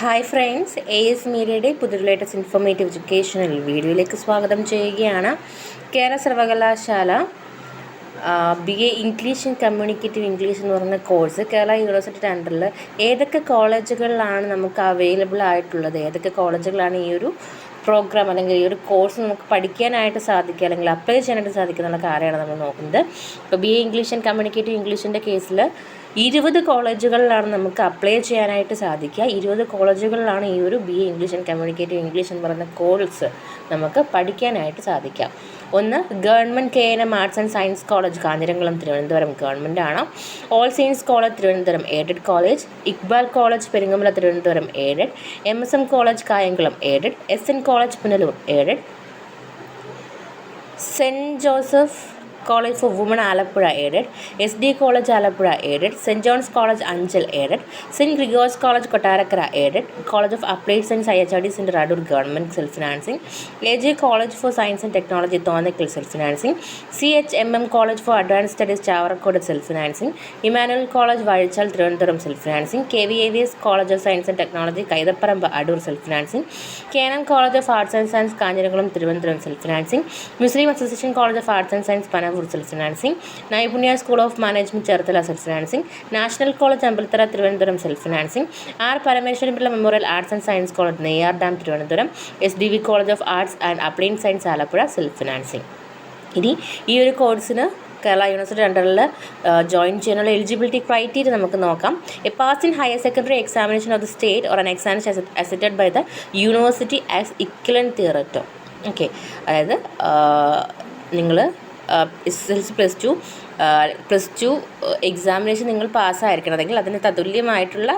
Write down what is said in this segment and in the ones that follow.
Hi friends, AS മീഡിയയുടെ പുതിയ latest informative educational വീഡിയോയിലേക്ക് സ്വാഗതം ചെയ്യുകയാണ്. കേരള സർവകലാശാല BA English and communicative English എന്ന് പറയുന്ന കോഴ്സ് കേരള യൂണിവേഴ്സിറ്റിയുടെ അണ്ടറിൽ ഏതൊക്കെ കോളേജുകളിലാണ് നമുക്ക് അവൈലബിൾ ആയിട്ടുള്ളത്, ഏതൊക്കെ കോളേജുകളാണ് ഈ ഒരു പ്രോഗ്രാം അല്ലെങ്കിൽ ഈ ഒരു കോഴ്സ് നമുക്ക് പഠിക്കാനായിട്ട് സാധിക്കുക അല്ലെങ്കിൽ അപ്ലൈ ചെയ്യാനായിട്ട് സാധിക്കുക എന്നുള്ള കാര്യമാണ് നമ്മൾ നോക്കുന്നത്. ഇപ്പോൾ BA ഇംഗ്ലീഷ് ആൻഡ് കമ്മ്യൂണിക്കേറ്റീവ് ഇംഗ്ലീഷിൻ്റെ കേസിൽ 20 കോളേജുകളിലാണ് നമുക്ക് അപ്ലൈ ചെയ്യാനായിട്ട് സാധിക്കുക. 20 കോളേജുകളിലാണ് ഈ ഒരു BA English and communicative English എന്ന് പറയുന്ന കോഴ്സ് നമുക്ക് പഠിക്കാനായിട്ട് സാധിക്കാം. ഒന്ന്, government KNM arts and science college Kanjiramkulam Thiruvananthapuram government ആണ്. All Saints college Thiruvananthapuram aided college, Iqbal college Peringamala Thiruvananthapuram aided, MSM college Kayamkulam aided, SN college Punalur aided, Saint Joseph college for women Alappuzha aided, SD college Alappuzha aided, Saint John's college Anchal aided, Saint Gregorios college Kottarakkara aided, college of applied science IHRD centre Adoor government self financing, AJ college for science and technology Thonnakkal self financing, CHMM college for advance studies Chavarakode self financing, Emmanuel college Vazhichal Thiruvananthapuram self financing, KVAVS college of science and technology Kaithaparambu Adoor self financing, KNM college of arts and science Kanjiramkulam Thiruvananthapuram self financing, Muslim association college of arts and science Panavoor self financing, Naipunya school of management Cherthala self financing, national college Ambalathara Thiruvananthapuram self financing, R Parameswaran Pillai memorial arts and science college Neyyar dam Thiruvananthapuram, SDV college of arts and applied science Alappuzha self financing. ഇനി ഈ ഒരു കോഴ്സിന് Kerala university അണ്ടറിൽ join ചെയ്യാനുള്ള eligibility criteria നമുക്ക് നോക്കാം. A pass in higher secondary examination of the state or an examination accepted by the university as equivalent thereto. Okay, അതായത് നിങ്ങൾ SSLC പ്ലസ് ടു എക്സാമിനേഷൻ നിങ്ങൾ പാസ്സായിരിക്കണം, അല്ലെങ്കിൽ അതിന് തതുല്യമായിട്ടുള്ള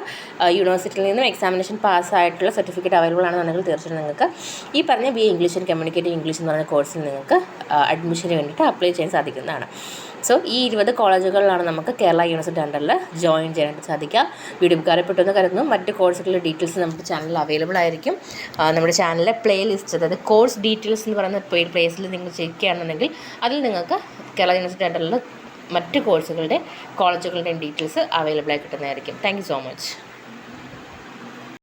യൂണിവേഴ്സിറ്റിയിൽ നിന്നും എക്സാമിനേഷൻ പാസ്സായിട്ടുള്ള സർട്ടിഫിക്കറ്റ് അവൈലബിൾ ആണെന്നുണ്ടെങ്കിൽ തീർച്ചയായിട്ടും നിങ്ങൾക്ക് ഈ പറഞ്ഞ BA English and communicative English എന്ന് പറഞ്ഞ കോഴ്സിൽ നിങ്ങൾക്ക് അഡ്മിഷന് വേണ്ടിയിട്ട് അപ്ലൈ ചെയ്യാൻ സാധിക്കുന്നതാണ്. സോ ഈ 20 കോളേജുകളിലാണ് നമുക്ക് കേരള യൂണിവേഴ്സിറ്റി അണ്ടറിൽ ജോയിൻ ചെയ്യാനായിട്ട് സാധിക്കുക. വീഡിയോ ഉപകാരപ്പെട്ടെന്ന് കരുതുന്നു. മറ്റ് കോഴ്സുകളുടെ ഡീറ്റെയിൽസ് നമ്മുടെ ചാനലിൽ അവൈലബിൾ ആയിരിക്കും. നമ്മുടെ ചാനലിലെ പ്ലേ ലിസ്റ്റ്, അതായത് കോഴ്സ് ഡീറ്റെയിൽസ് എന്ന് പറയുന്ന പ്ലേസിൽ നിങ്ങൾ ചെക്ക് ചെയ്യുകയാണെന്നുണ്ടെങ്കിൽ അതിൽ നിങ്ങൾക്ക് കേരള യൂണിവേഴ്സിറ്റി അണ്ടറിൽ മറ്റ് കോഴ്സുകളുടെ കോളേജുകളുടെയും ഡീറ്റെയിൽസ് അവൈലബിൾ ആയി കിട്ടുന്നതായിരിക്കും. Thank you so much.